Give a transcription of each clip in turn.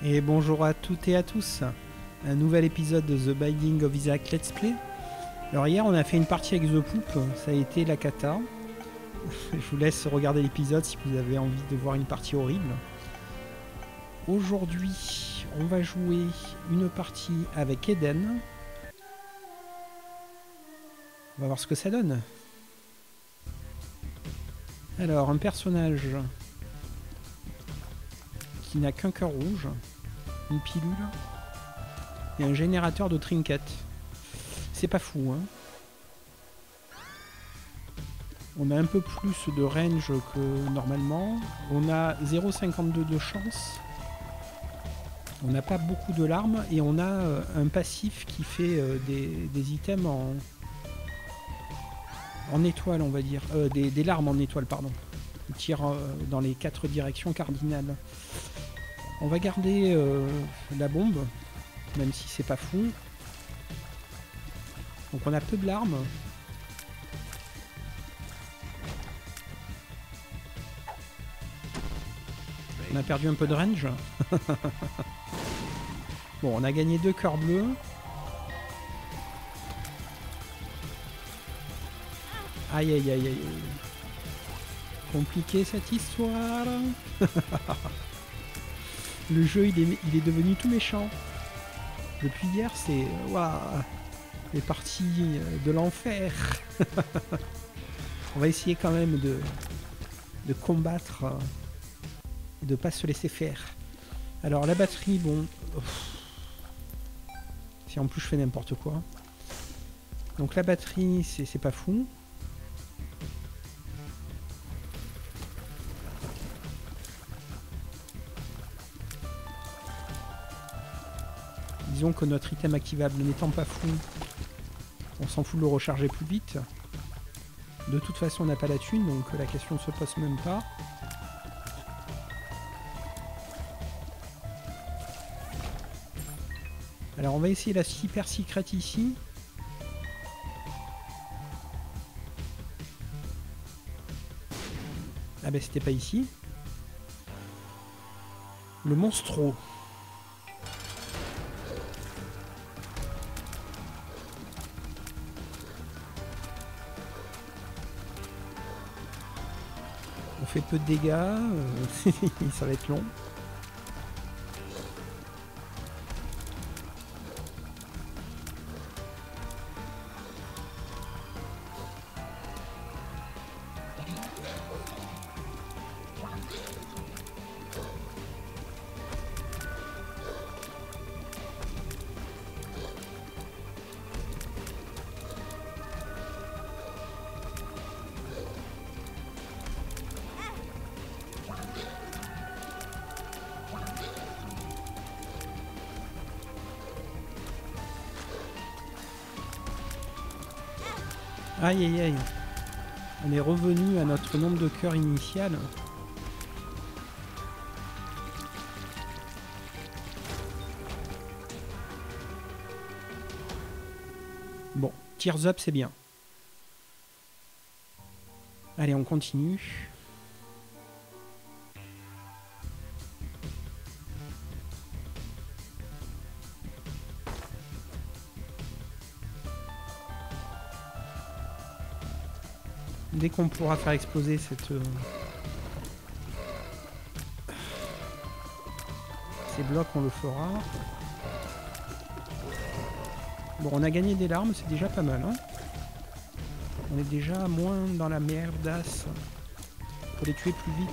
Et bonjour à toutes et à tous, un nouvel épisode de The Binding of Isaac Let's Play. Alors hier on a fait une partie avec The Poop, ça a été la cata. Je vous laisse regarder l'épisode si vous avez envie de voir une partie horrible. Aujourd'hui on va jouer une partie avec Eden. On va voir ce que ça donne. Alors un personnage qui n'a qu'un cœur rouge, une pilule et un générateur de trinkets. C'est pas fou, hein. On a un peu plus de range que normalement. On a 0,52 de chance. On n'a pas beaucoup de larmes et on a un passif qui fait des items en étoile, on va dire. Des larmes en étoile, pardon. Il tire dans les 4 directions cardinales. On va garder la bombe, même si c'est pas fou. Donc on a peu de larmes. On a perdu un peu de range. Bon, on a gagné 2 cœurs bleus. Aïe aïe aïe aïe. Compliqué cette histoire. Le jeu il est devenu tout méchant. Depuis hier c'est... Waouh, les parties de l'enfer. On va essayer quand même de combattre et de pas se laisser faire. Alors la batterie, bon... Si en plus je fais n'importe quoi. Donc la batterie c'est pas fou. Disons que notre item activable n'étant pas fou, on s'en fout de le recharger plus vite. De toute façon on n'a pas la thune, donc la question ne se pose même pas. Alors on va essayer la super secret ici. Ah ben c'était pas ici. Le monstro. On fait peu de dégâts, ça va être long. Aïe aïe aïe. On est revenu à notre nombre de cœurs initial. Bon, Tears Up c'est bien. Allez, on continue. Dès qu'on pourra faire exploser ces blocs, on le fera. Bon, on a gagné des larmes, c'est déjà pas mal, hein. On est déjà moins dans la merdasse. Faut les tuer plus vite.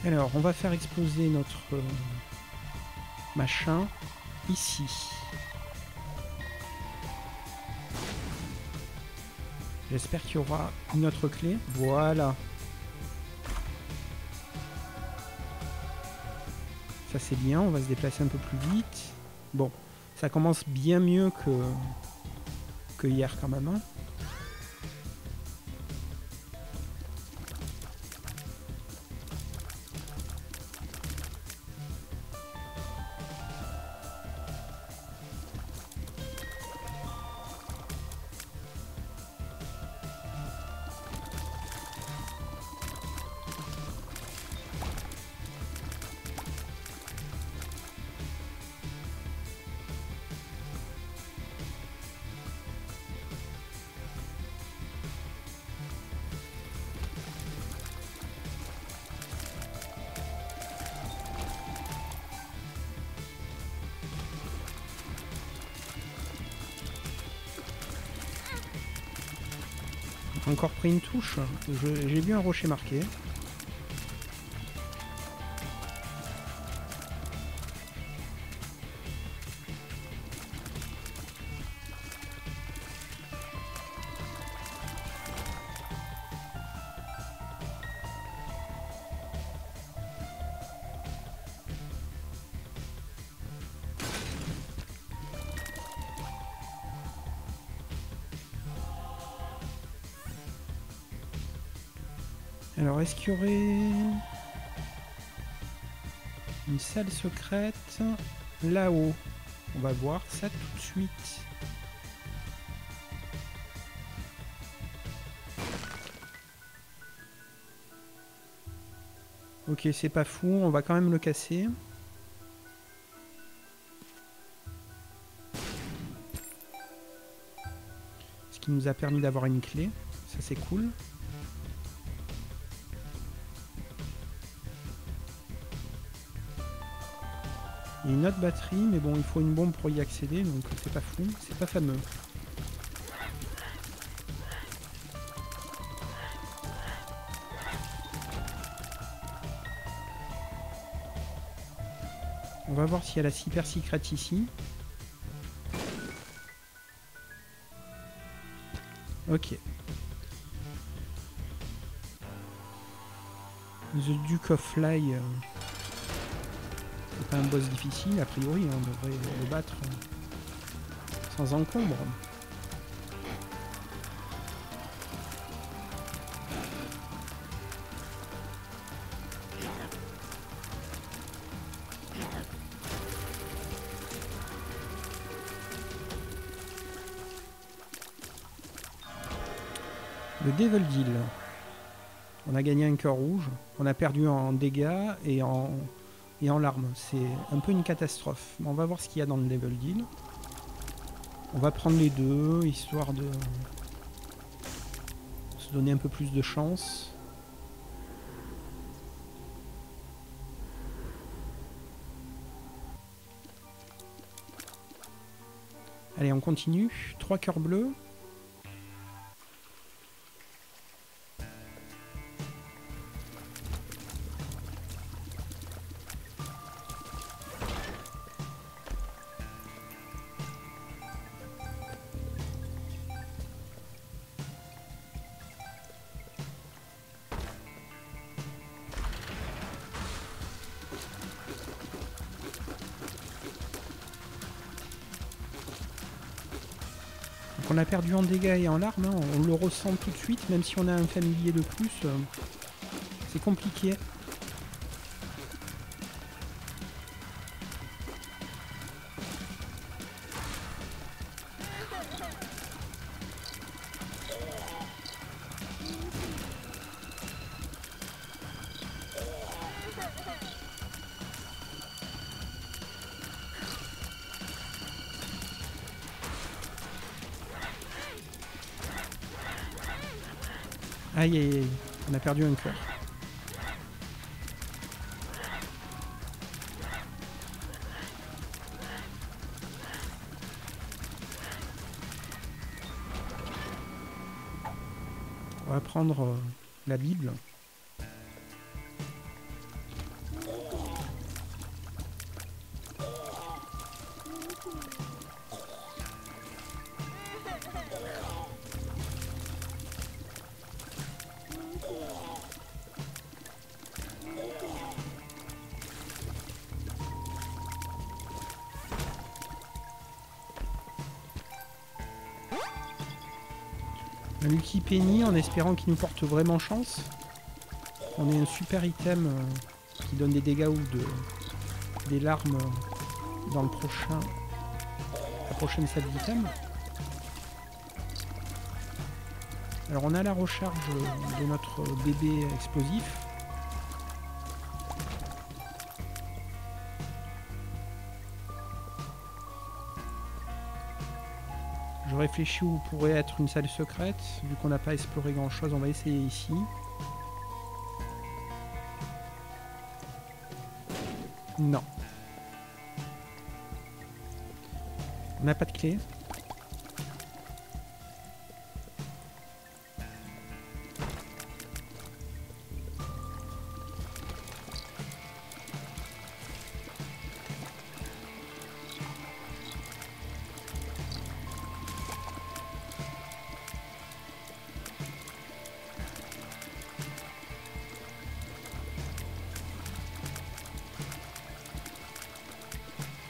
Alors, on va faire exploser notre machin ici. J'espère qu'il y aura une autre clé. Voilà. Ça c'est bien, on va se déplacer un peu plus vite. Bon, ça commence bien mieux que hier quand même, hein. Encore pris une touche. J'ai vu un rocher marqué. Alors, est-ce qu'il y aurait une salle secrète là-haut? On va voir ça tout de suite. Ok, c'est pas fou, on va quand même le casser. Ce qui nous a permis d'avoir une clé. Ça, c'est cool. Il y a une autre batterie, mais bon, il faut une bombe pour y accéder, donc c'est pas fou, c'est pas fameux. On va voir s'il y a la super secret ici. Ok. The Duke of Fly. C'est pas un boss difficile, a priori, on devrait le battre sans encombre. Le Devil Deal. On a gagné un cœur rouge, on a perdu en dégâts et en larmes. C'est un peu une catastrophe. On va voir ce qu'il y a dans le Devil Deal. On va prendre les deux, histoire de se donner un peu plus de chance. Allez, on continue. 3 cœurs bleus. On a perdu en dégâts et en larmes, hein. On le ressent tout de suite, même si on a un familier de plus, c'est compliqué. Aïe aïe aïe, on a perdu un cœur. On va prendre la Bible. Un Lucky Penny en espérant qu'il nous porte vraiment chance. On a un super item qui donne des dégâts ou des larmes dans la prochaine salle d'item. Alors on a la recharge de notre bébé explosif. Je réfléchis où pourrait être une salle secrète. Vu qu'on n'a pas exploré grand chose, on va essayer ici. Non. On n'a pas de clé.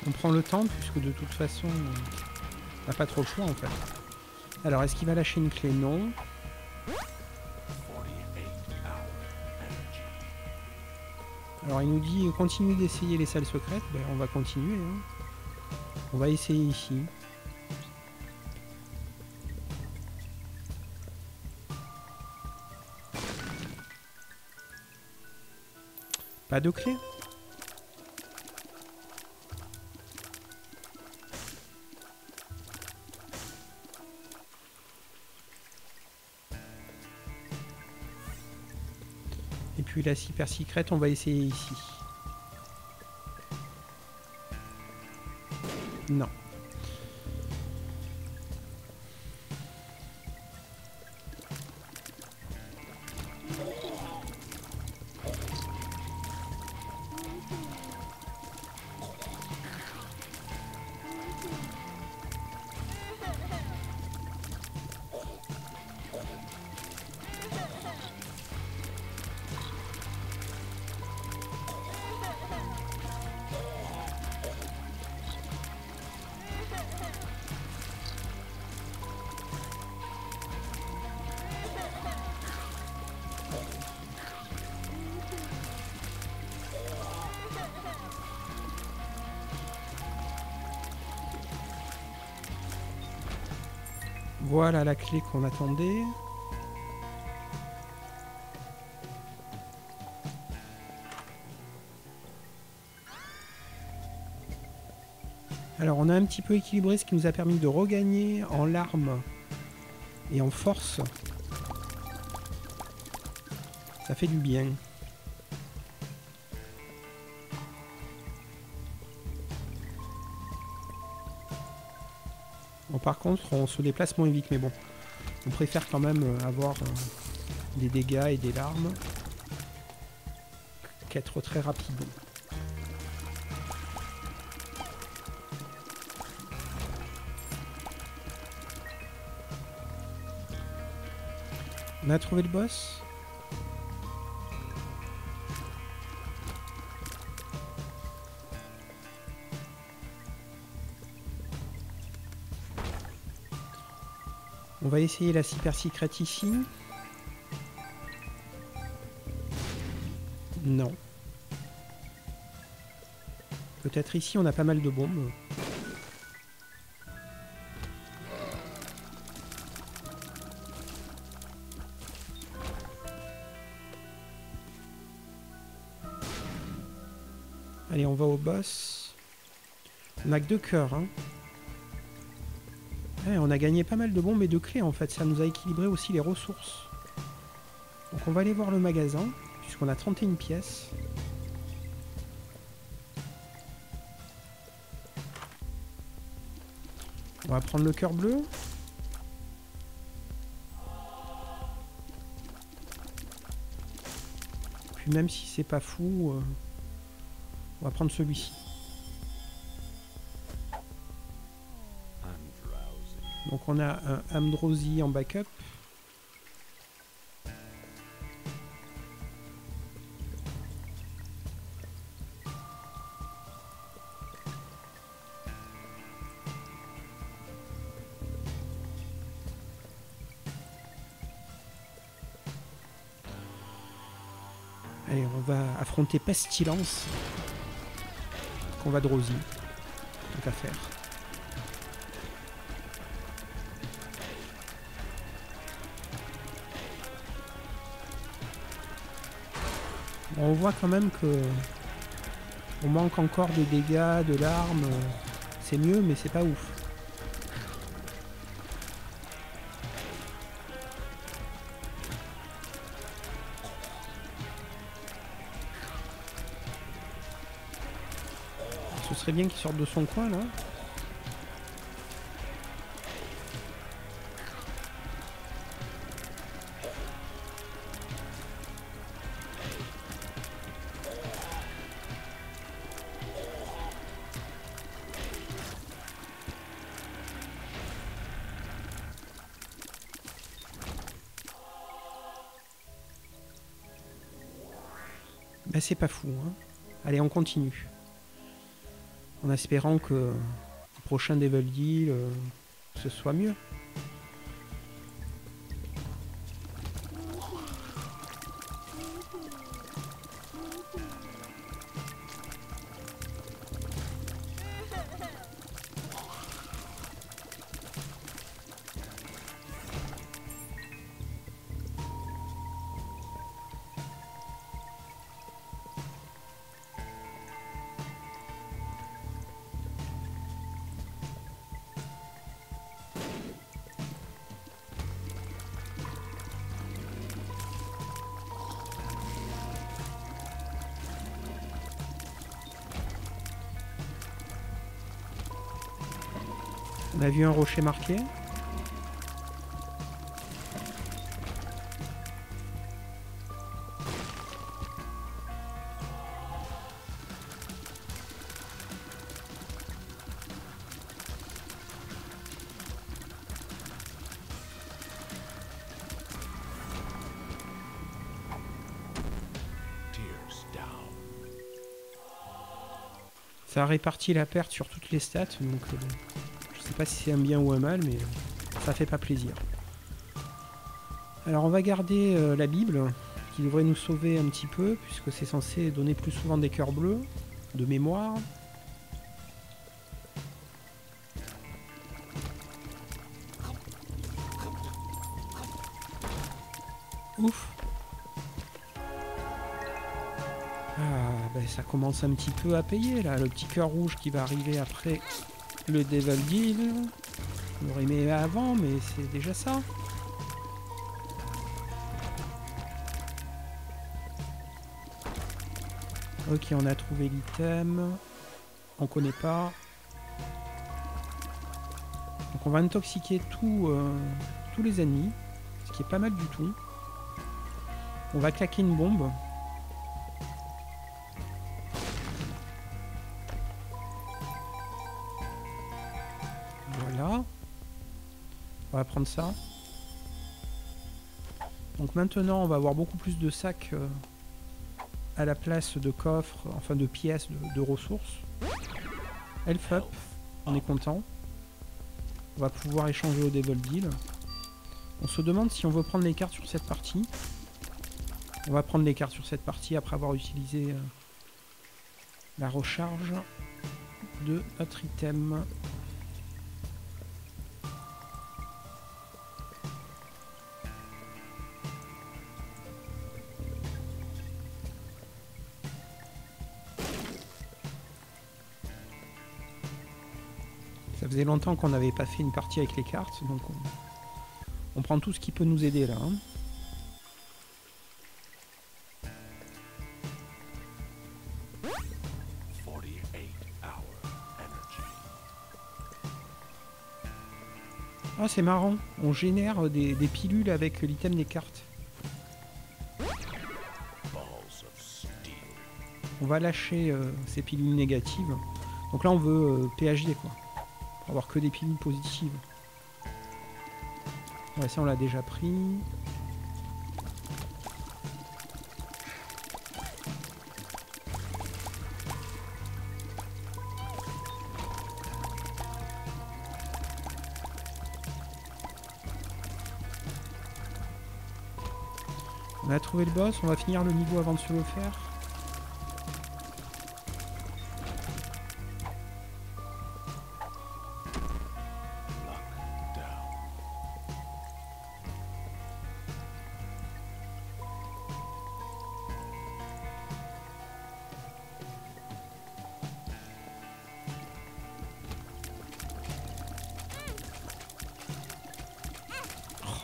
On prend le temps puisque de toute façon on n'a pas trop le choix en fait. Alors est-ce qu'il va lâcher une clé? Non. Alors il nous dit continue d'essayer les salles secrètes. Ben, on va continuer. Hein. On va essayer ici. Pas de clé? Et puis la super secrète, on va essayer ici. Non. Voilà la clé qu'on attendait. Alors on a un petit peu équilibré, ce qui nous a permis de regagner en larmes et en force. Ça fait du bien. Bon, par contre, on se déplace moins vite, mais bon. On préfère quand même avoir des dégâts et des larmes qu'être très rapide. On a trouvé le boss? On va essayer la super secret ici. Non. Peut-être ici on a pas mal de bombes. Allez, on va au boss. On n'a que 2 cœurs, hein. Ouais, on a gagné pas mal de bombes et de clés en fait, ça nous a équilibré aussi les ressources. Donc on va aller voir le magasin, puisqu'on a 31 pièces. On va prendre le cœur bleu. Puis même si c'est pas fou, on va prendre celui-ci. Donc on a un Amdrozi en backup. Allez, on va affronter Pestilence. Qu'on va Drozi. Tant qu'à faire. On voit quand même que on manque encore de dégâts, de larmes. C'est mieux, mais c'est pas ouf. Ce serait bien qu'il sorte de son coin là. Ben c'est pas fou, hein. Allez, on continue. En espérant que le prochain Devil Deal ce soit mieux. On a vu un rocher marqué. Ça répartit la perte sur toutes les stats, donc je sais pas si c'est un bien ou un mal, mais ça fait pas plaisir. Alors on va garder la Bible, qui devrait nous sauver un petit peu, puisque c'est censé donner plus souvent des cœurs bleus, de mémoire. Ouf. Ah, ben ça commence un petit peu à payer là, le petit cœur rouge qui va arriver après le Devil Deal. On aurait aimé avant, mais c'est déjà ça. Ok, on a trouvé l'item. On connaît pas. Donc on va intoxiquer tous les ennemis, ce qui est pas mal du tout. On va claquer une bombe. Voilà. On va prendre ça. Donc maintenant, on va avoir beaucoup plus de sacs à la place de coffres, enfin de pièces, de ressources. Elf up, on est content. On va pouvoir échanger au Devil Deal. On se demande si on veut prendre les cartes sur cette partie. On va prendre les cartes sur cette partie après avoir utilisé la recharge de notre item. Ça faisait longtemps qu'on n'avait pas fait une partie avec les cartes, donc on prend tout ce qui peut nous aider là. Hein. Ah, c'est marrant, on génère des pilules avec l'item des cartes. On va lâcher ces pilules négatives. Donc là on veut PhD quoi. Pour avoir que des pilules positives. Ouais, ça on l'a déjà pris. On a trouvé le boss, on va finir le niveau avant de se le faire.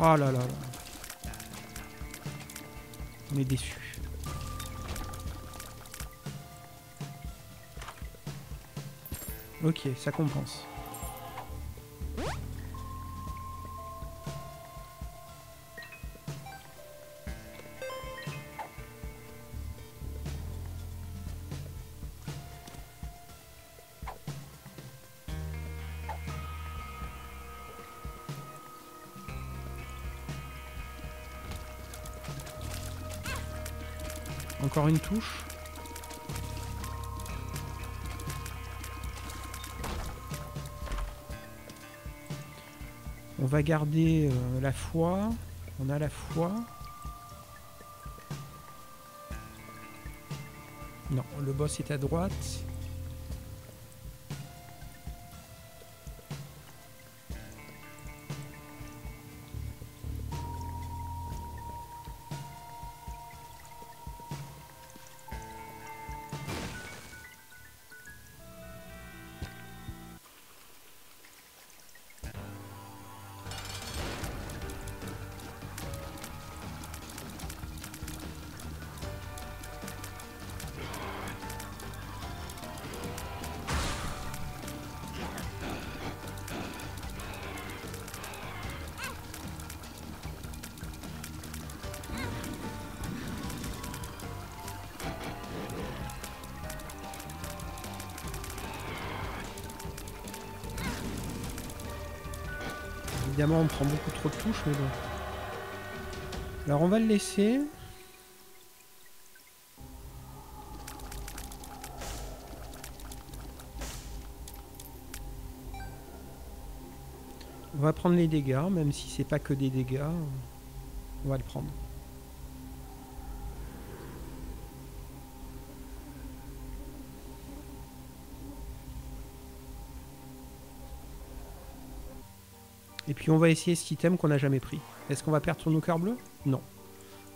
Oh là là là. On est déçus. Ok, ça compense. Encore une touche. On va garder la foi. On a la foi. Non, le boss est à droite. Évidemment, on prend beaucoup trop de touches, mais bon. Alors, on va le laisser. On va prendre les dégâts, même si c'est pas que des dégâts. On va le prendre. Et puis on va essayer cet item qu'on n'a jamais pris. Est-ce qu'on va perdre nos cœurs bleus? Non.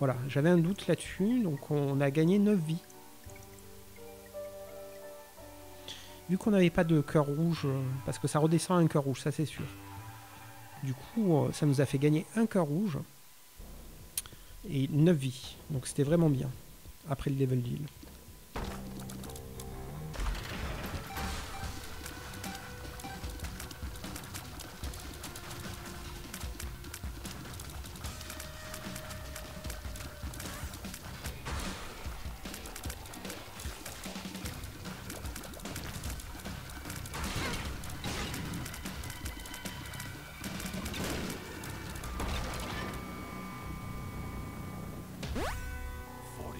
Voilà, j'avais un doute là-dessus, donc on a gagné 9 vies. Vu qu'on n'avait pas de cœur rouge, parce que ça redescend un cœur rouge, ça c'est sûr. Du coup, ça nous a fait gagner un cœur rouge. Et 9 vies. Donc c'était vraiment bien. Après le level deal.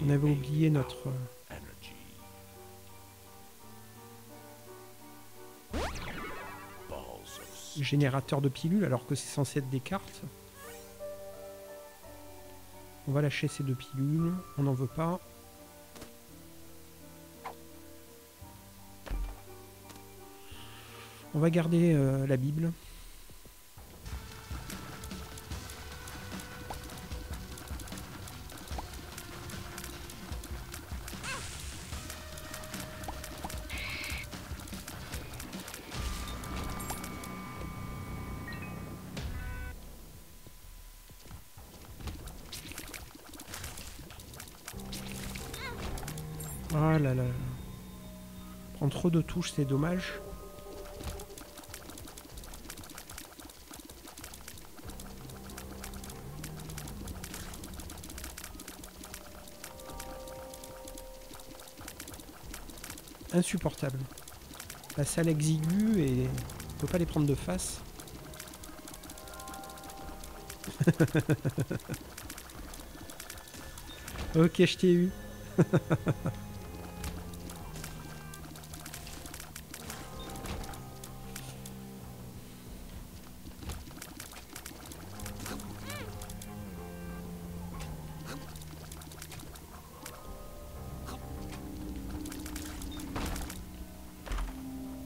On avait oublié notre générateur de pilules alors que c'est censé être des cartes. On va lâcher ces 2 pilules, on n'en veut pas. On va garder la Bible. Ah là là. Prendre trop de touches, c'est dommage. Insupportable. La salle exiguë et on peut pas les prendre de face. Ok, je t'ai eu.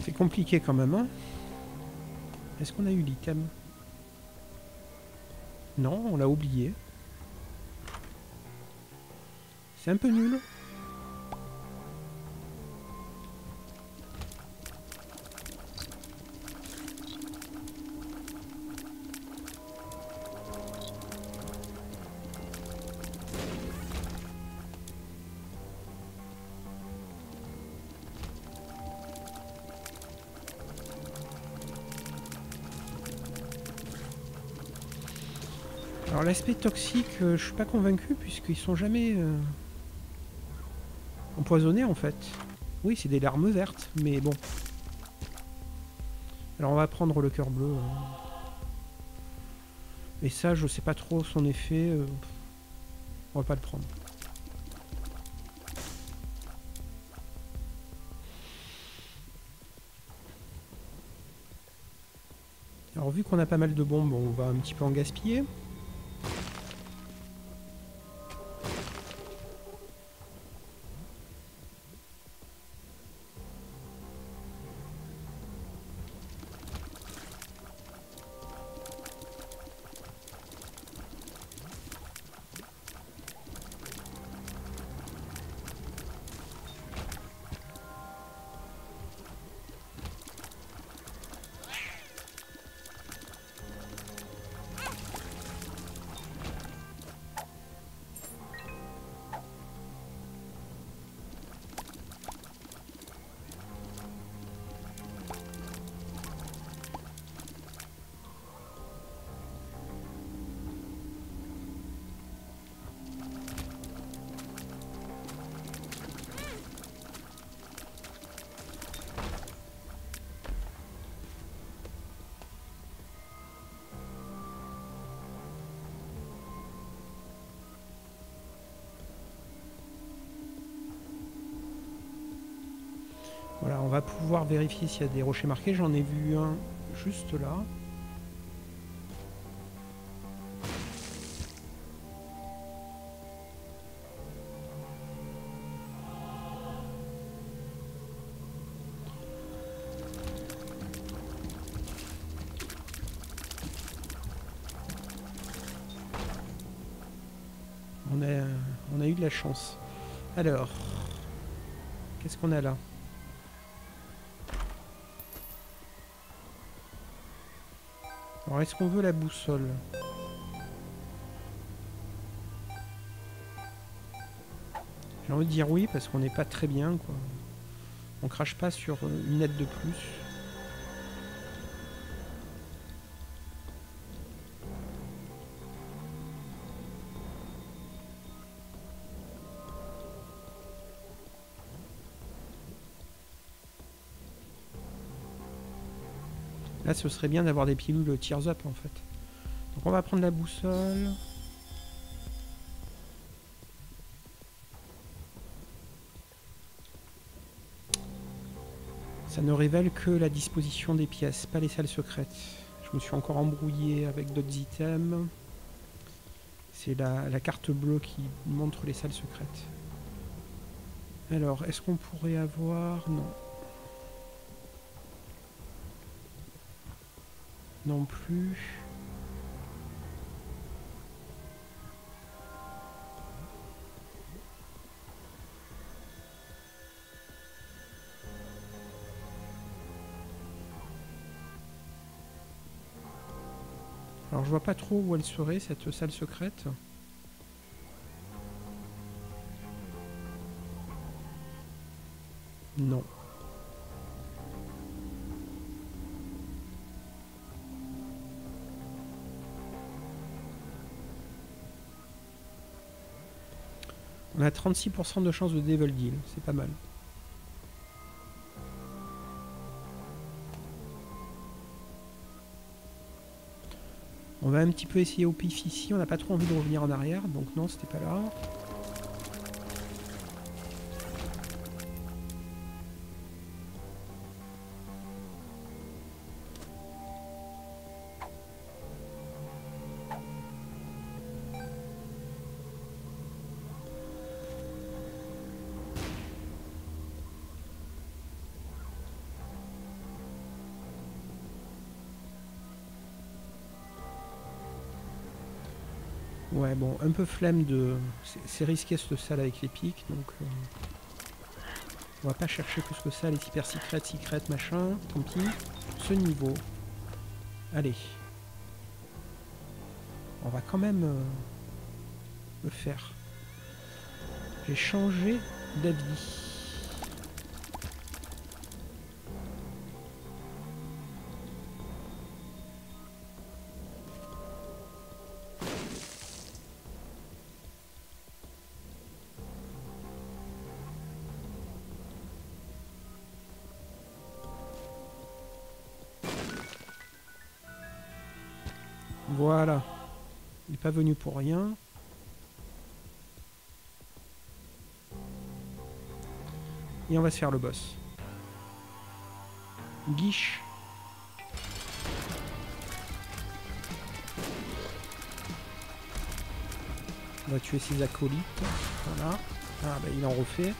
C'est compliqué quand même, hein. Est-ce qu'on a eu l'item? Non, on l'a oublié. C'est un peu nul. Alors l'aspect toxique, je suis pas convaincu puisqu'ils sont jamais empoisonnés en fait. Oui, c'est des larmes vertes, mais bon. Alors on va prendre le cœur bleu. Et ça, je sais pas trop son effet. On va pas le prendre. Alors Alors vu qu'on a pas mal de bombes, on va un petit peu en gaspiller. Voilà, on va pouvoir vérifier s'il y a des rochers marqués. J'en ai vu un juste là. On a eu de la chance. Alors, qu'est-ce qu'on a là? Alors, est-ce qu'on veut la boussole? J'ai envie de dire oui, parce qu'on n'est pas très bien, quoi. On crache pas sur une aide de plus. Là, ce serait bien d'avoir des pilules tears up, en fait. Donc on va prendre la boussole. Ça ne révèle que la disposition des pièces, pas les salles secrètes. Je me suis encore embrouillé avec d'autres items. C'est la carte bleue qui montre les salles secrètes. Alors, est-ce qu'on pourrait avoir... Non. Non plus. Alors je vois pas trop où elle serait cette salle secrète. Non. On a 36% de chance de Devil Deal, c'est pas mal. On va un petit peu essayer au pif ici, on n'a pas trop envie de revenir en arrière, donc non, c'était pas là. Ouais, bon, un peu flemme de... C'est risqué cette salle avec les pics, donc... On va pas chercher plus que ça, les hyper secret, machin, tant pis. Ce niveau. Allez. On va quand même le faire. J'ai changé d'avis. Voilà. Il n'est pas venu pour rien. Et on va se faire le boss. Guiche. On va tuer ses acolytes. Voilà. Ah bah il en refait.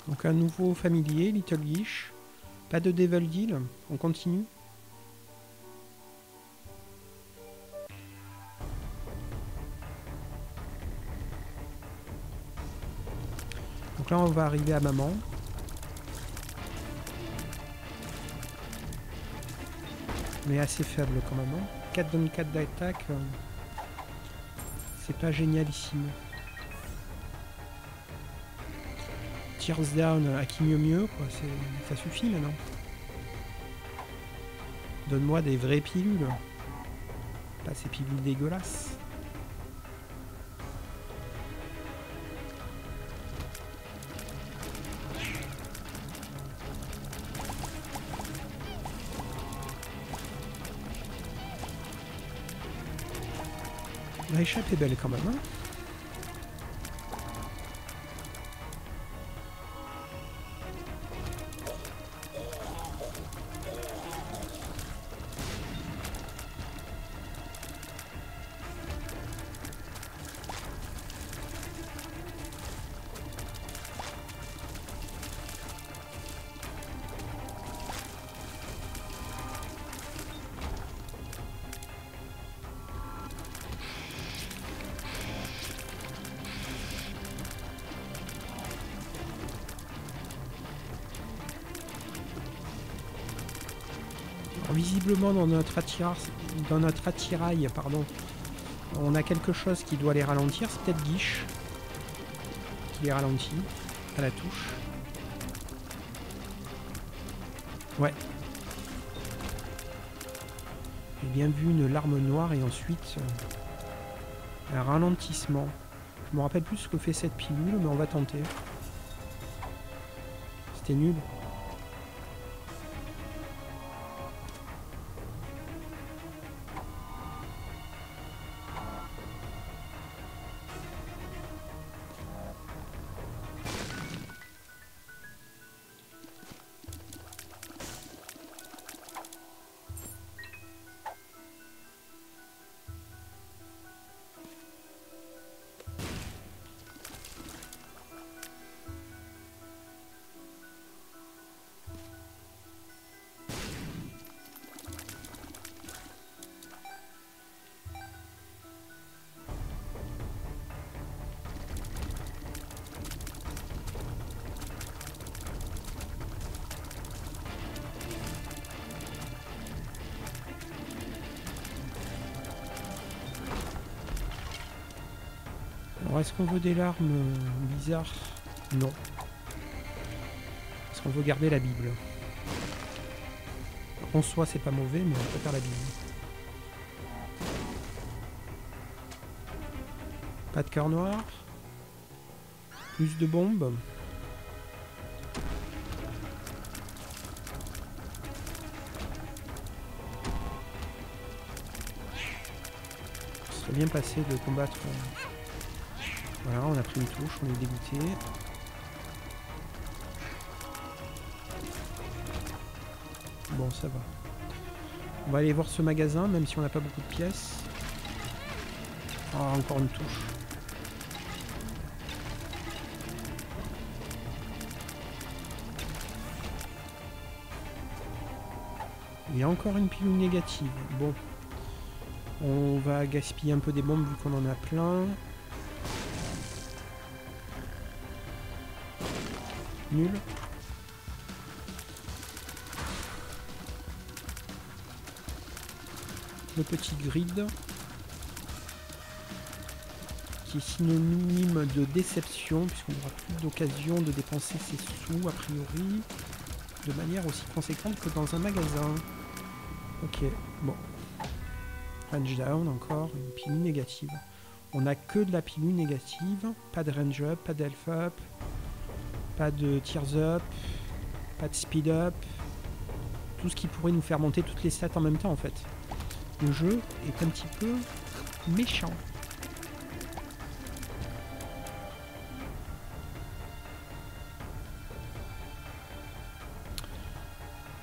Donc un nouveau familier, Little Gish. Pas de Devil Deal, on continue. Donc là on va arriver à maman. Mais assez faible quand même. 4 donne 4 d'attaque. C'est pas génialissime. Tears down à qui mieux quoi, ça suffit maintenant. Donne-moi des vraies pilules. Pas ces pilules dégueulasses. La échappe est belle quand même. Hein. Visiblement dans notre attirail, pardon, on a quelque chose qui doit les ralentir. C'est peut-être Gish qui les ralentit à la touche. Ouais. J'ai bien vu une larme noire et ensuite un ralentissement. Je me rappelle plus ce que fait cette pilule, mais on va tenter. C'était nul. Alors est-ce qu'on veut des larmes bizarres? Non. Est-ce qu'on veut garder la Bible? En soi c'est pas mauvais, mais on préfère la Bible. Pas de cœur noir. Plus de bombes. Ce serait bien passé de combattre... Voilà, on a pris une touche, on est dégoûté. Bon, ça va. On va aller voir ce magasin, même si on n'a pas beaucoup de pièces. Ah, encore une touche. Il y a encore une pilule négative. Bon. On va gaspiller un peu des bombes vu qu'on en a plein. Nul. le petit grid qui est synonyme de déception puisqu'on n'aura plus d'occasion de dépenser ses sous a priori de manière aussi conséquente que dans un magasin. Ok, bon. Range down encore, une pilule négative. On n'a que de la pilule négative, pas de range up, pas d'elf up, pas de tears up, pas de speed up. Tout ce qui pourrait nous faire monter toutes les stats en même temps en fait. Le jeu est un petit peu méchant.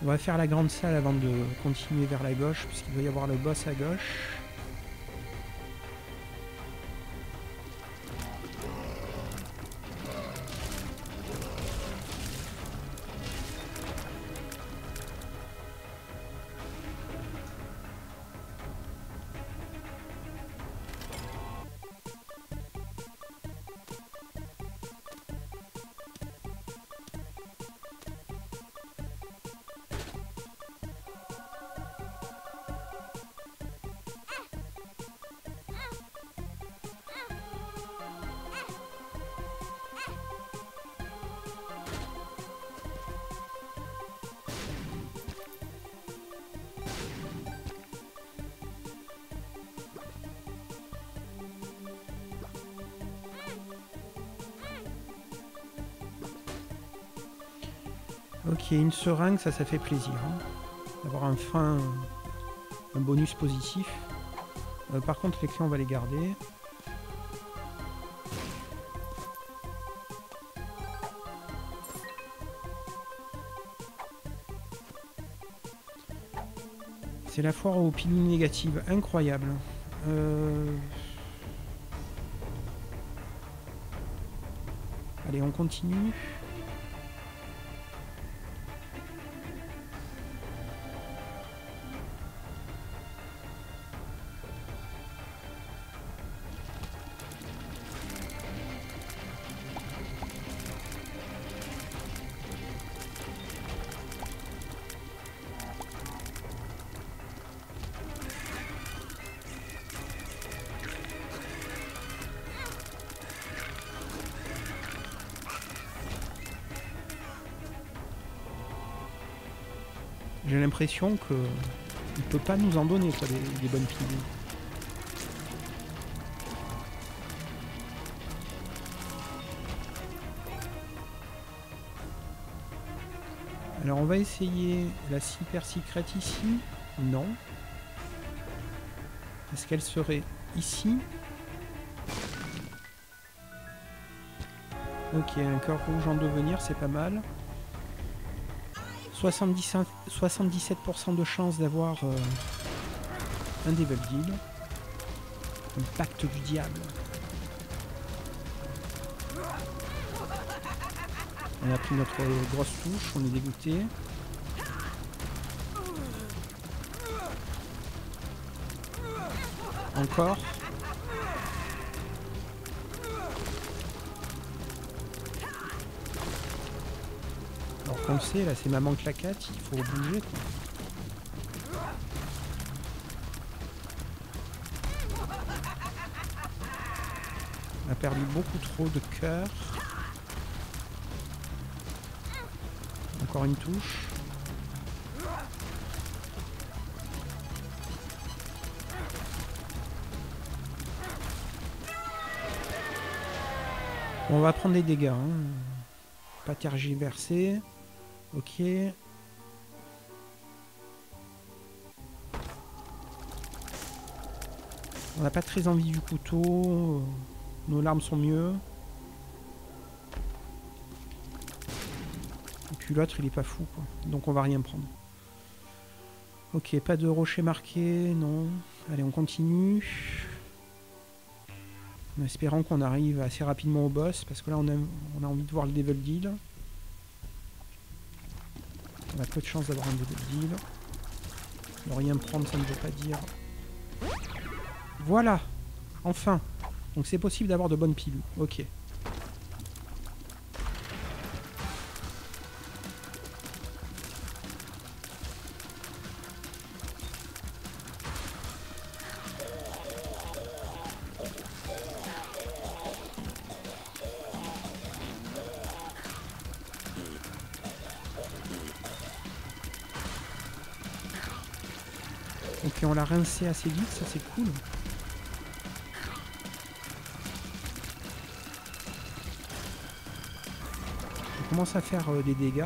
On va faire la grande salle avant de continuer vers la gauche, puisqu'il doit y avoir le boss à gauche. Ok, une seringue, ça fait plaisir. Hein, d'avoir enfin un bonus positif. Par contre, les clés, on va les garder. C'est la foire aux pilules négatives, incroyable. Allez, on continue. J'ai l'impression que il peut pas nous en donner quoi, des bonnes pilules. Alors on va essayer la super secret ici. Non. Est-ce qu'elle serait ici? Ok, un cœur rouge en devenir, c'est pas mal. 77% de chance d'avoir un Devil Deal. Un pacte du diable. On a pris notre grosse touche, on est dégoûté. Encore. Alors qu'on le sait, là c'est maman claquette, il faut bouger quoi. On a perdu beaucoup trop de cœur. Encore une touche. Bon, on va prendre des dégâts. Hein. Pas tergiverser. Ok. On n'a pas très envie du couteau. Nos larmes sont mieux. Et puis l'autre il est pas fou quoi. Donc on va rien prendre. Ok, pas de rocher marqué, non. Allez, on continue. En espérant qu'on arrive assez rapidement au boss, parce que là on a envie de voir le Devil Deal. On a peu de chance d'avoir un Devil Deal. Ne rien prendre, ça ne veut pas dire. Voilà, enfin. Donc c'est possible d'avoir de bonnes pilules. Ok. Puis on l'a rincé assez vite, ça c'est cool. On commence à faire des dégâts.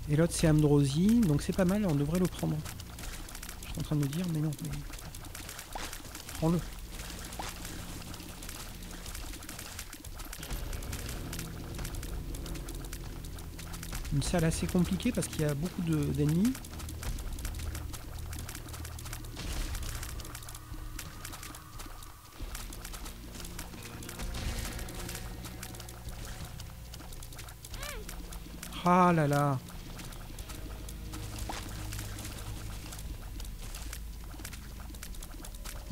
Et l'autre c'est Amdrosi, donc c'est pas mal, on devrait le prendre. Je suis en train de me dire, mais non. Mais... prends-le. Une salle assez compliquée parce qu'il y a beaucoup d'ennemis. Ah là là.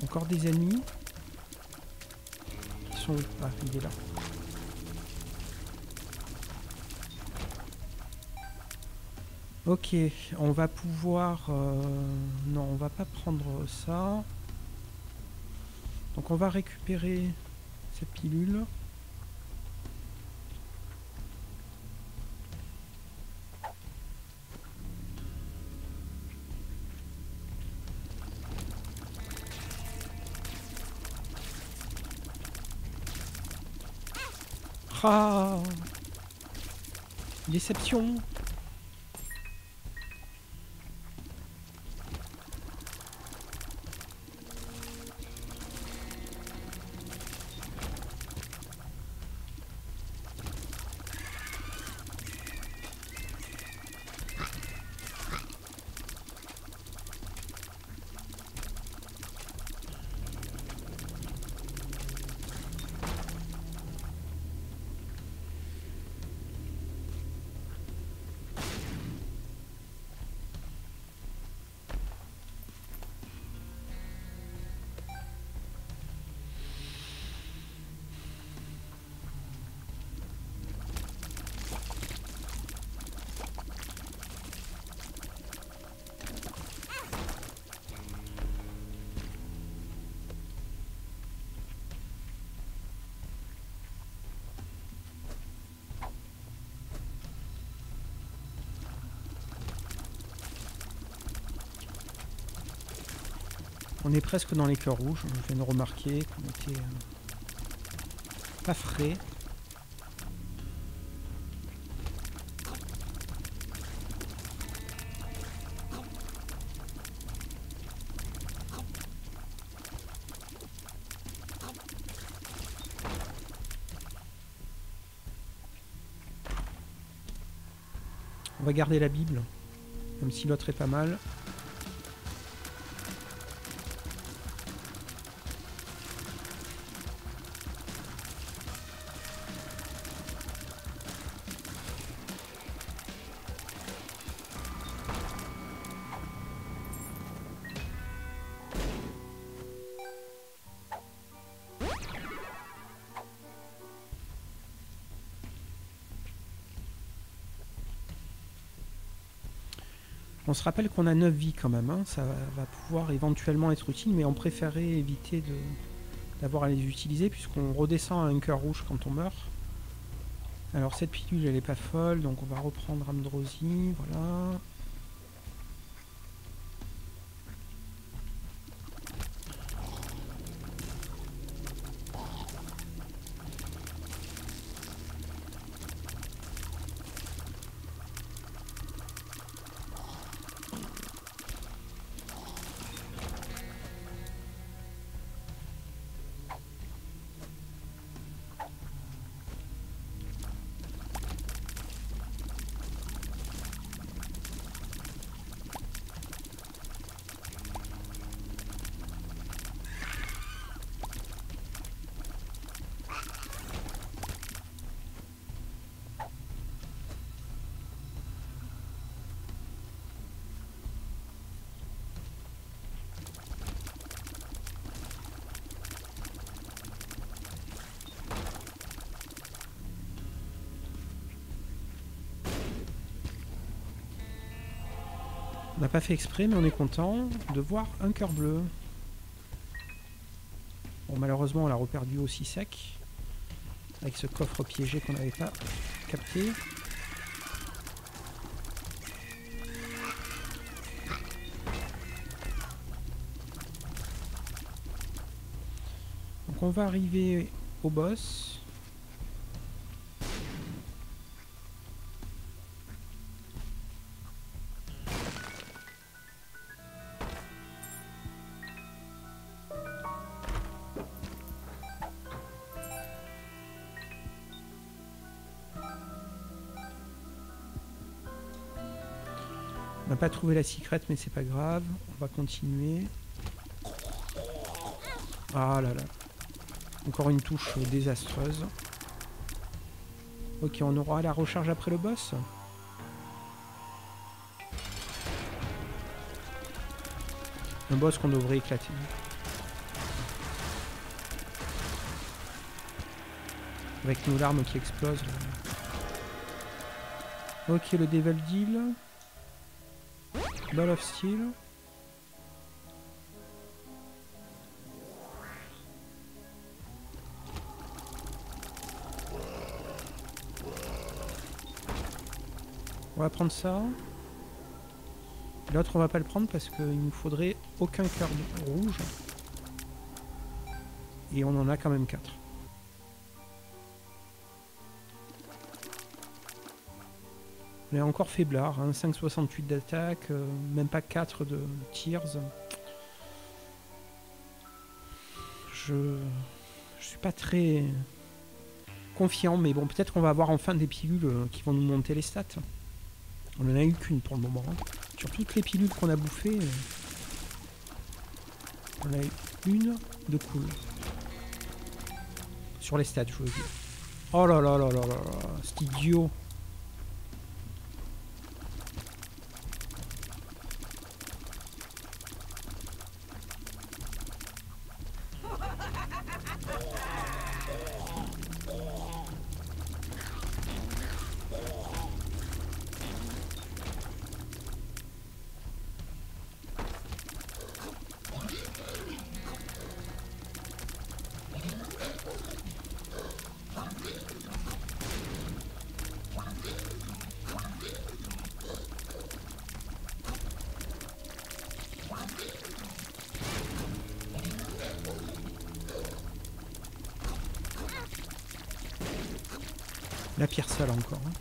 Encore des ennemis. Ils sont où? Ah, il est là. Ok, on va pouvoir... non, on va pas prendre ça. Donc on va récupérer cette pilule. Ah, déception. On est presque dans les cœurs rouges. Je viens de remarquer qu'on était pas frais. On va garder la Bible, même si l'autre est pas mal. On se rappelle qu'on a 9 vies quand même, hein. Ça va pouvoir éventuellement être utile, mais on préférait éviter d'avoir à les utiliser puisqu'on redescend à un cœur rouge quand on meurt. Alors cette pilule elle est pas folle, donc on va reprendre Amdrosi, voilà. On n'a pas fait exprès, mais on est content de voir un cœur bleu. Bon, malheureusement, on l'a reperdu aussi sec. Avec ce coffre piégé qu'on n'avait pas capté. Donc on va arriver au boss. On n'a pas trouvé la secrète, mais c'est pas grave. On va continuer. Ah là là. Encore une touche désastreuse. Ok, on aura la recharge après le boss. Un boss qu'on devrait éclater. Avec nos larmes qui explosent. Ok, le Devil Deal. Ball of Steel. On va prendre ça. L'autre on va pas le prendre parce qu'il nous faudrait aucun cœur rouge. Et on en a quand même 4. On est encore faiblard, hein, 5,68 d'attaque, même pas 4 de tirs. Je suis pas très confiant, mais bon, peut-être qu'on va avoir enfin des pilules qui vont nous monter les stats. On en a eu qu'une pour le moment. Hein. Sur toutes les pilules qu'on a bouffées, on a eu une de cool. Sur les stats, je veux dire. Oh là là là là là là, c'est idiot. La pire salle encore. Hein.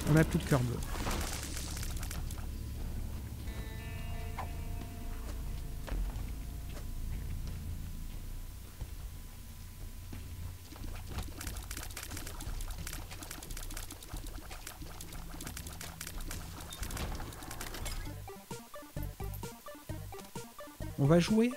On n'a plus de cœur bleu. On va jouer.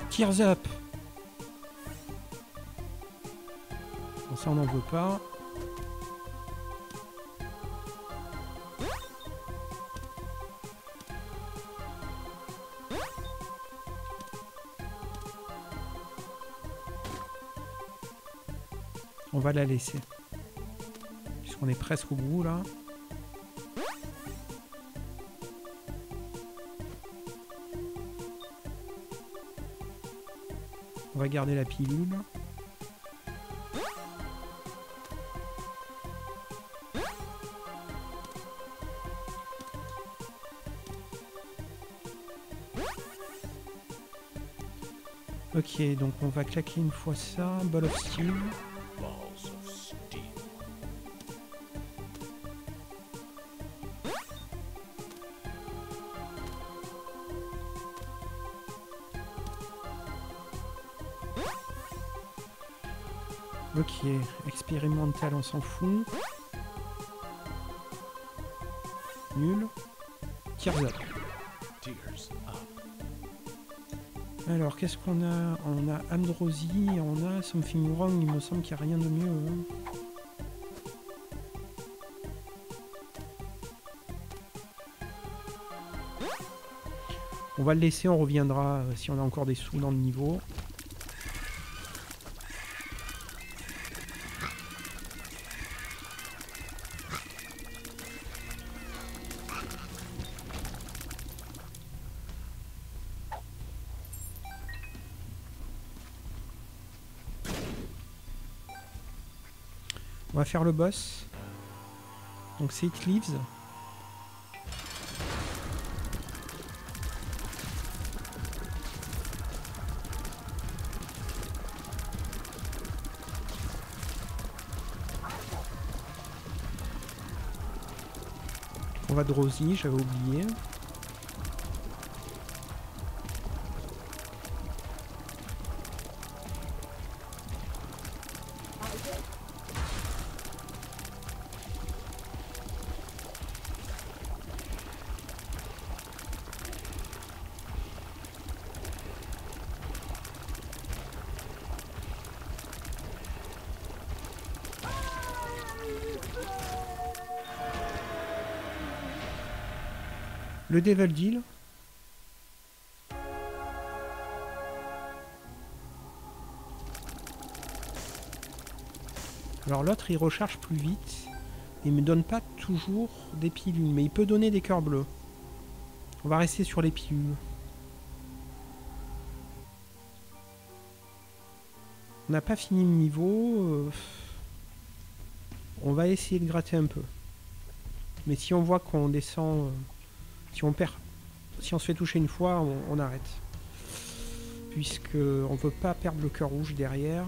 Tears up. Bon, ça on n'en veut pas. On va la laisser. Puisqu'on est presque au bout là. On va garder la pilule. Ok, donc on va claquer une fois ça. Ball of Steel. Ok, expérimental, on s'en fout. Nul. Tears Up. Alors, qu'est-ce qu'on a? On a Amdrosi, on a Something Wrong, il me semble qu'il n'y a rien de mieux. Hein. On va le laisser, on reviendra si on a encore des sous dans le niveau. On va faire le boss. Donc c'est It Lives. On va Drowsy, j'avais oublié. Le Devil Deal. Alors l'autre il recharge plus vite. Il me donne pas toujours des pilules, mais il peut donner des cœurs bleus. On va rester sur les pilules. On n'a pas fini le niveau. On va essayer de gratter un peu. Mais si on voit qu'on descend... si on perd... Si on se fait toucher une fois, on arrête. Puisque on veut pas perdre le cœur rouge derrière.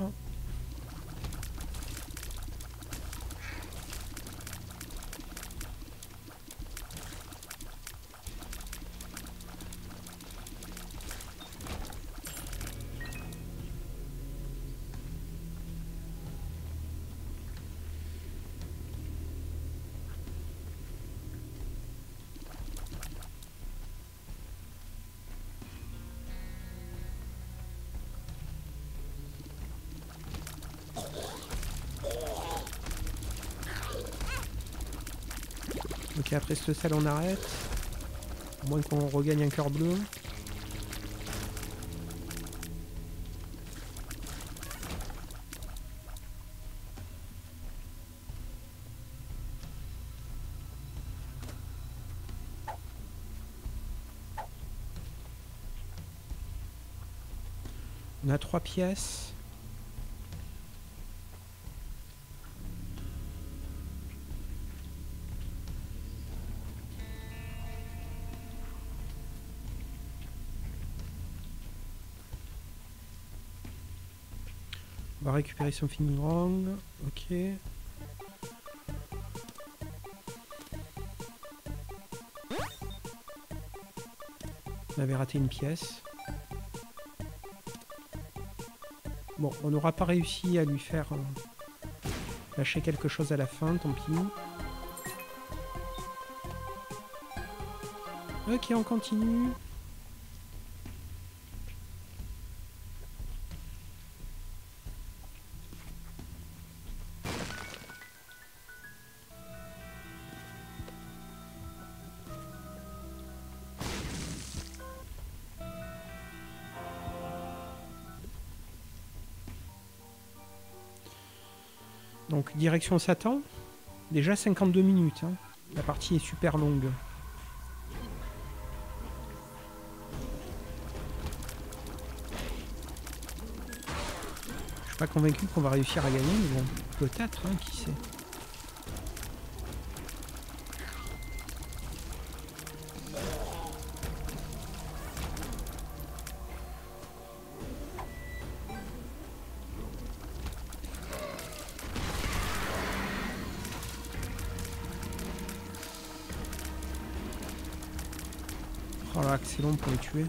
Ok, après cette salle on arrête. À moins qu'on regagne un cœur bleu. On a 3 pièces. On va récupérer Something Wrong. Ok. On avait raté une pièce. Bon, on n'aura pas réussi à lui faire lâcher quelque chose à la fin, tant pis. Ok, on continue. Donc, direction Satan. Déjà 52 minutes. Hein. La partie est super longue. Je suis pas convaincu qu'on va réussir à gagner, mais bon, peut-être, hein, qui sait. Oh là, que c'est long pour les tuer.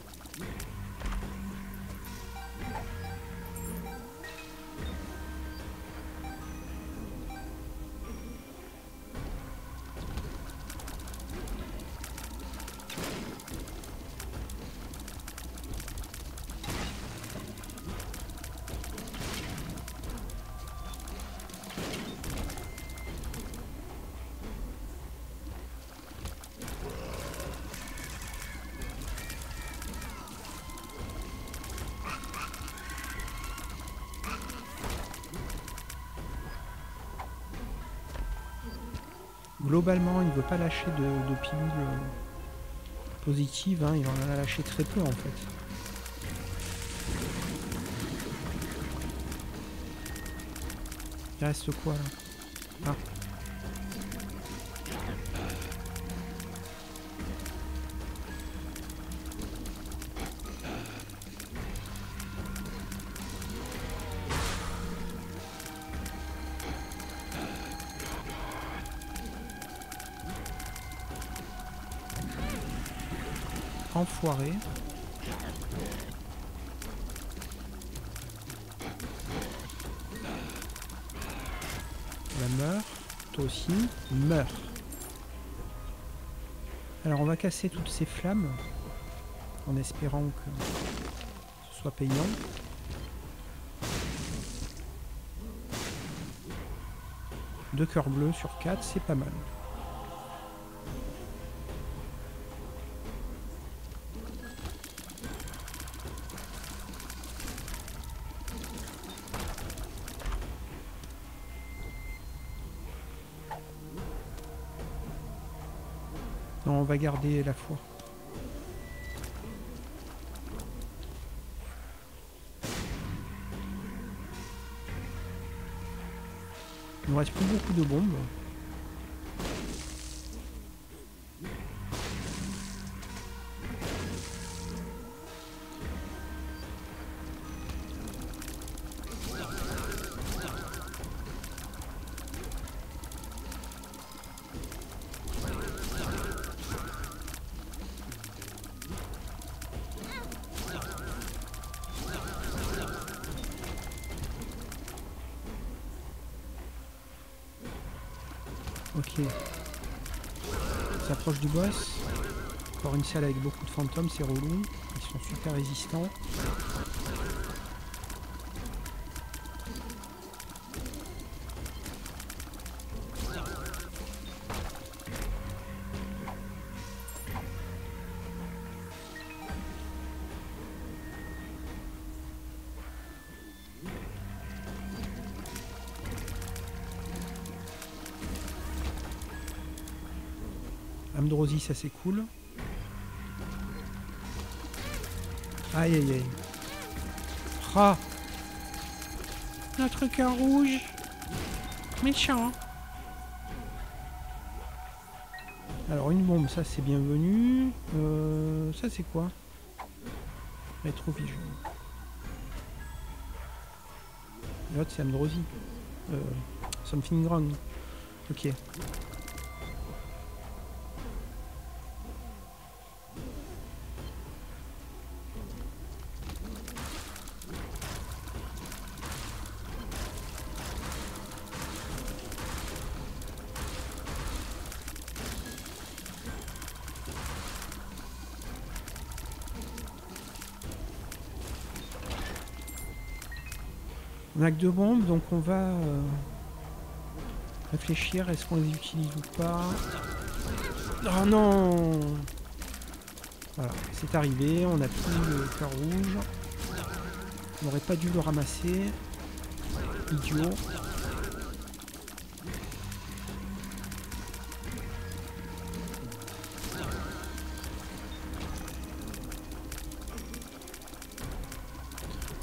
globalement, il ne veut pas lâcher de pilules positives. Hein, il en a lâché très peu en fait. Il reste quoi là? Ah. Enfoiré. La meurt. Toi aussi. Meurs. Alors on va casser toutes ces flammes. En espérant que ce soit payant. Deux cœurs bleus sur 4, c'est pas mal. Non, on va garder la foi. Il nous reste plus beaucoup de bombes. Ok. On s'approche du boss. Encore une salle avec beaucoup de fantômes, c'est relou. Ils sont super résistants. Amdrosi, ça c'est cool. Aïe aïe aïe. Ah, notre cœur rouge. Méchant. Alors une bombe, ça c'est bienvenu. Ça c'est quoi? Rétrovision. L'autre c'est Amdrosi. Something wrong. Ok. On a que 2 bombes, donc on va réfléchir, est-ce qu'on les utilise ou pas? Oh non! Voilà, c'est arrivé, on a plus le cœur rouge. On n'aurait pas dû le ramasser. Idiot.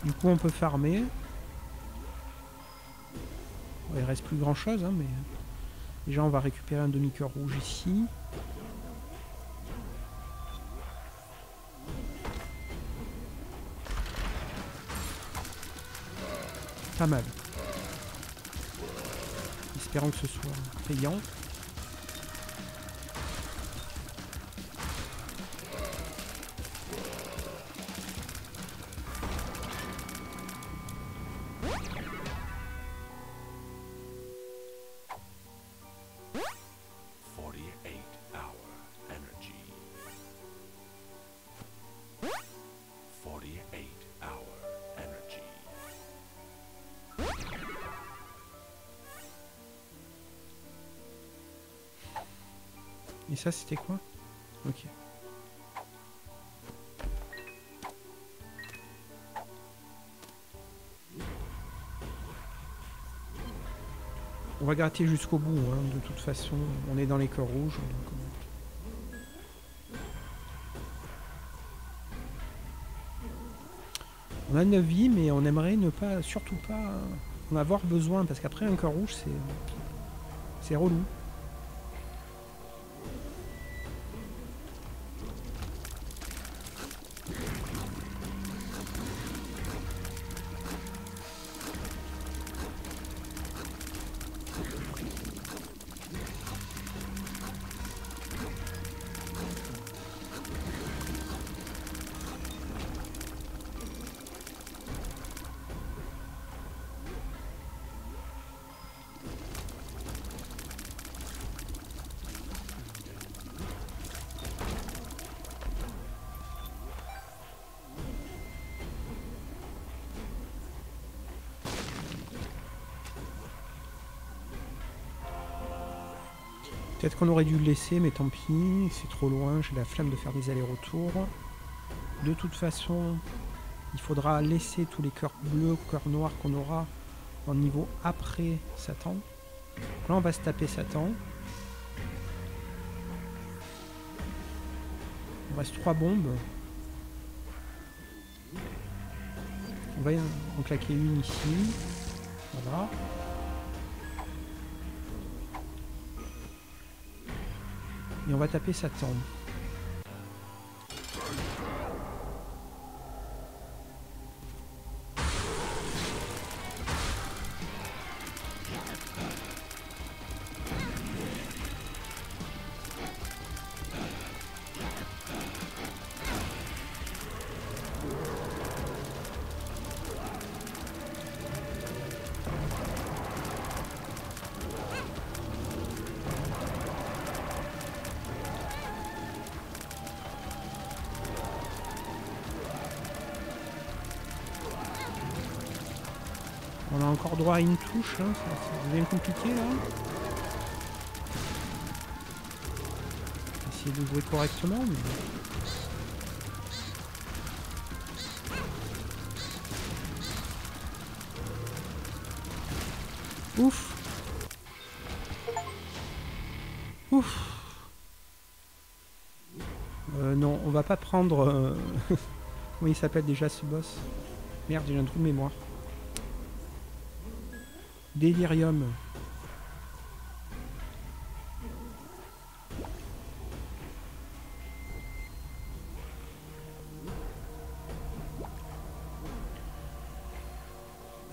Du coup on peut farmer. Il reste plus grand chose, hein, mais déjà on va récupérer un demi-cœur rouge ici. Pas mal. Espérons que ce soit payant. Et ça, c'était quoi? Ok. On va gratter jusqu'au bout, hein. De toute façon, on est dans les cœurs rouges. Donc... On a 9 vies, mais on aimerait ne pas, surtout pas en avoir besoin, parce qu'après un cœur rouge, c'est relou. Peut-être qu'on aurait dû le laisser, mais tant pis, c'est trop loin, j'ai la flemme de faire des allers-retours. De toute façon, il faudra laisser tous les cœurs bleus, cœurs noirs qu'on aura en niveau après Satan. Donc là, on va se taper Satan. Il reste 3 bombes. On va en claquer une ici. Voilà. Et on va taper Satan. On a encore droit à une touche, hein. Ça devient compliqué là. Essayer de jouer correctement, mais... Ouf. Ouf. Non, on va pas prendre... Comment il s'appelle déjà ce boss? Merde, j'ai un trou de mémoire. Délirium.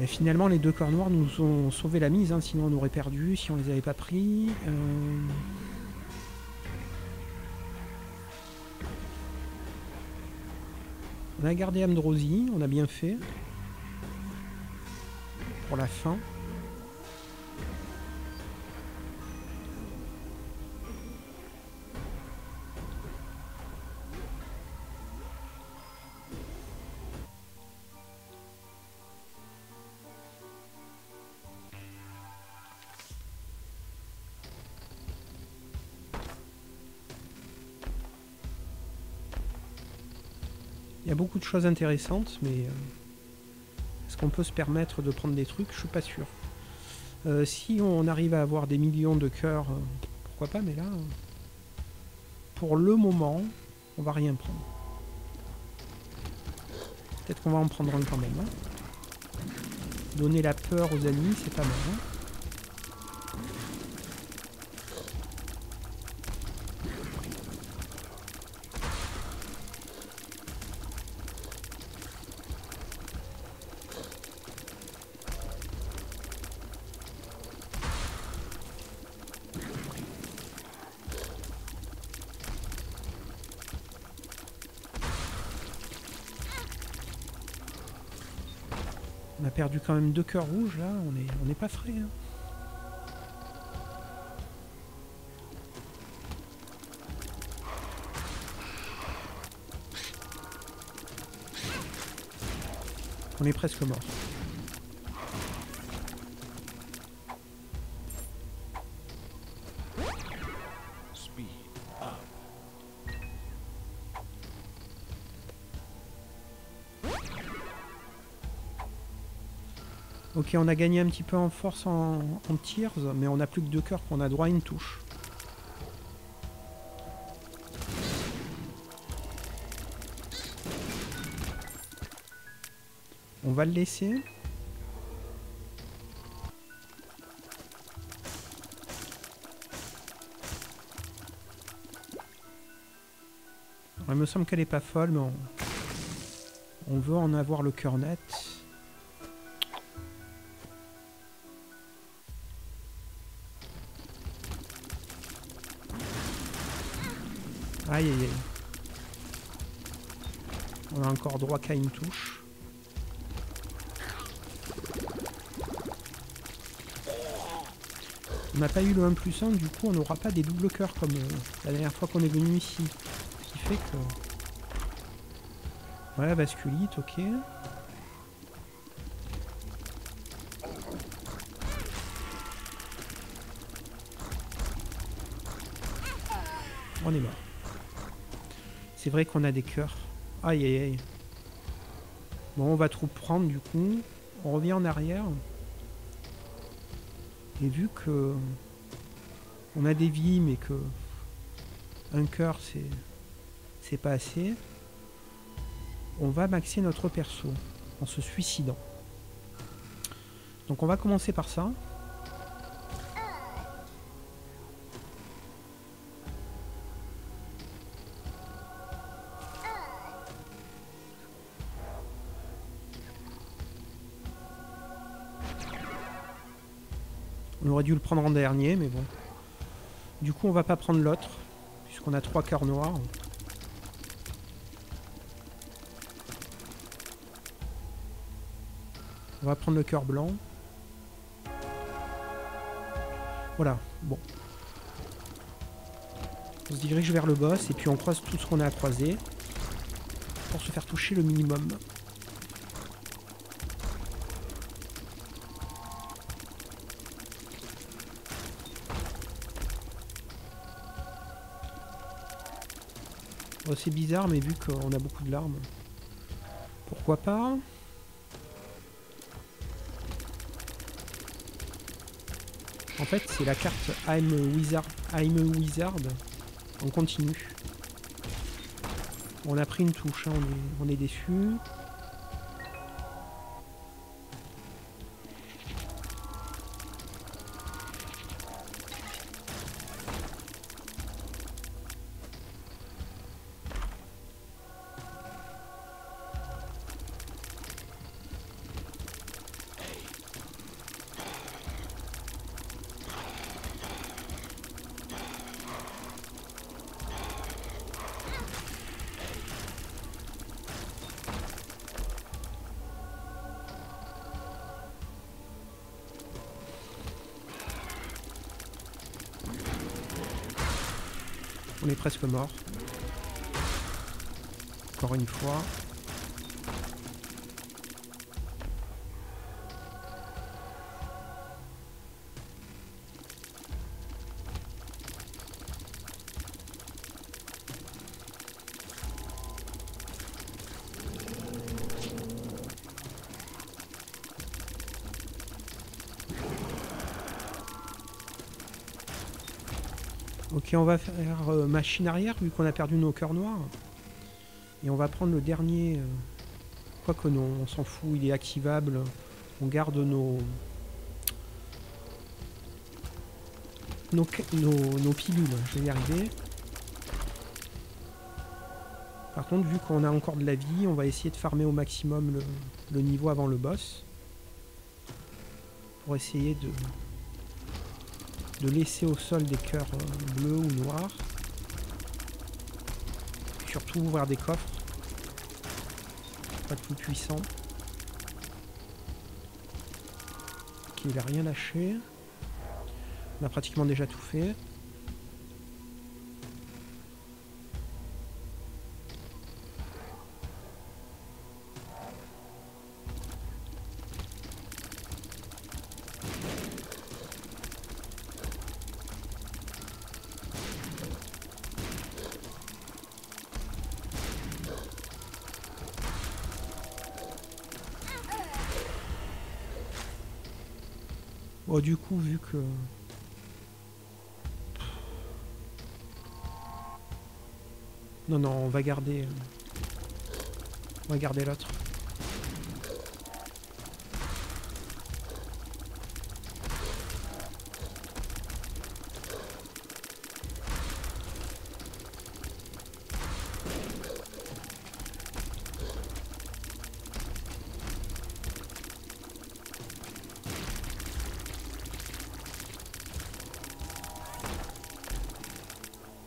Et finalement, les 2 corps noirs nous ont sauvé la mise, hein, sinon on aurait perdu si on les avait pas pris. On a gardé Amdrosi, on a bien fait. Pour la fin. Il y a beaucoup de choses intéressantes, mais est-ce qu'on peut se permettre de prendre des trucs? Je suis pas sûr. Si on arrive à avoir des millions de cœurs, pourquoi pas, mais là, pour le moment, on va rien prendre. Peut-être qu'on va en prendre un quand même. Hein. Donner la peur aux ennemis, c'est pas mal. Hein. On a perdu quand même 2 cœurs rouges là, on n'est pas frais. Hein. On est presque mort. Ok, on a gagné un petit peu en force en tirs, mais on n'a plus que 2 cœurs, qu'on a droit à une touche. On va le laisser. Alors, il me semble qu'elle est pas folle, mais on veut en avoir le cœur net. Aïe aïe aïe. On a encore droit qu'à une touche. On n'a pas eu le 1+1, du coup on n'aura pas des doubles cœurs comme la dernière fois qu'on est venu ici. Ce qui fait que... Voilà, basculite, ok. On est mort. C'est vrai qu'on a des cœurs. Aïe aïe aïe. Bon, on va tout prendre du coup. On revient en arrière. Et vu que on a des vies, mais que un cœur c'est pas assez, on va maxer notre perso en se suicidant. Donc on va commencer par ça. On aurait dû le prendre en dernier, mais bon. Du coup, on va pas prendre l'autre, puisqu'on a 3 cœurs noirs. On va prendre le cœur blanc. Voilà, bon. On se dirige vers le boss, et puis on croise tout ce qu'on a à croiser, pour se faire toucher le minimum. Oh, c'est bizarre, mais vu qu'on a beaucoup de larmes, pourquoi pas? En fait, c'est la carte I'm a Wizard. On continue. On a pris une touche, hein, on est déçu. On est presque mort. Encore une fois. Ok, on va faire machine arrière vu qu'on a perdu nos cœurs noirs. Et on va prendre le dernier. Quoique non, on s'en fout, il est activable. On garde nos pilules, je vais y arriver. Par contre, vu qu'on a encore de la vie, on va essayer de farmer au maximum le niveau avant le boss. Pour essayer de laisser au sol des cœurs bleus ou noirs. Surtout ouvrir des coffres. Pas de tout puissant. Ok, il a rien lâché. On a pratiquement déjà tout fait. Oh, du coup, vu que... Non, non, on va garder... On va garder l'autre.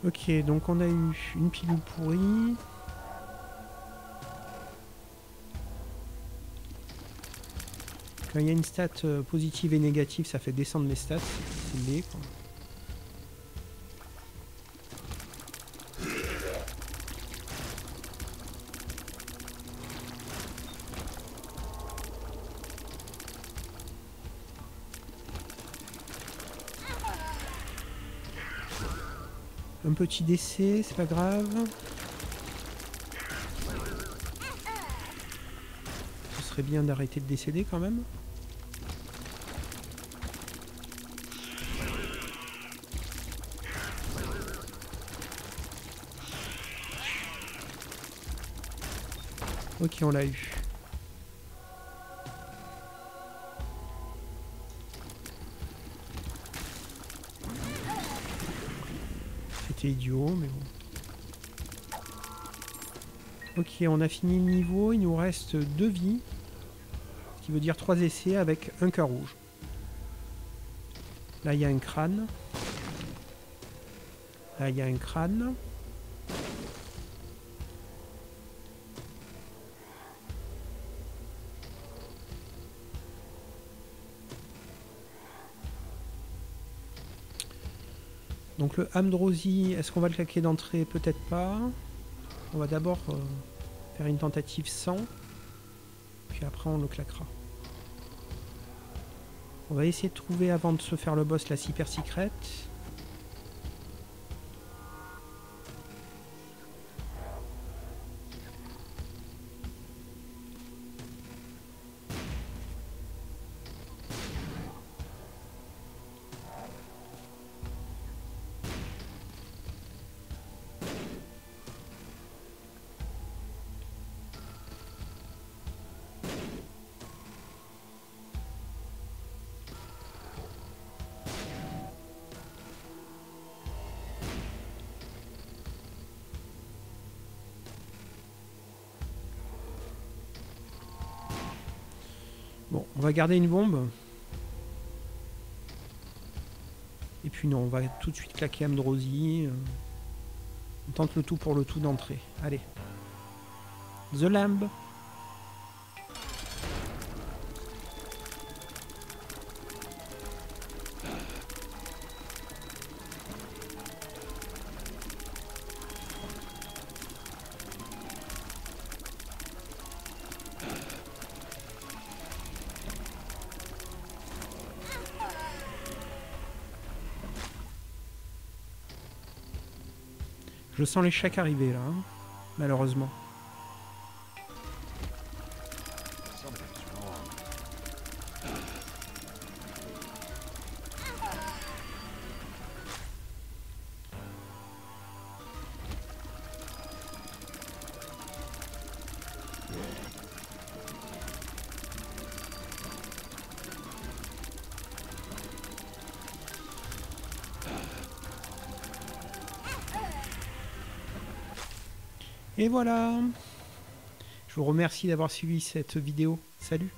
Ok, donc on a eu une pilule pourrie. Quand il y a une stat positive et négative, ça fait descendre les stats. C'est laid, quoi. Un petit décès, c'est pas grave. Ce serait bien d'arrêter de décéder quand même. Ok, on l'a eu. C'était idiot, mais bon. Ok, on a fini le niveau. Il nous reste 2 vies. Ce qui veut dire 3 essais avec un cœur rouge. Là, il y a un crâne. Là, il y a un crâne. Donc le Amdrosi, est-ce qu'on va le claquer d'entrée? Peut-être pas. On va d'abord faire une tentative sans. Puis après on le claquera. On va essayer de trouver avant de se faire le boss la super secrète. Bon, on va garder une bombe. Et puis non, on va tout de suite claquer Amdrosi. On tente le tout pour le tout d'entrée. Allez. The Lamb. Je sens l'échec arriver là, hein, malheureusement. Et voilà. Je vous remercie d'avoir suivi cette vidéo. Salut.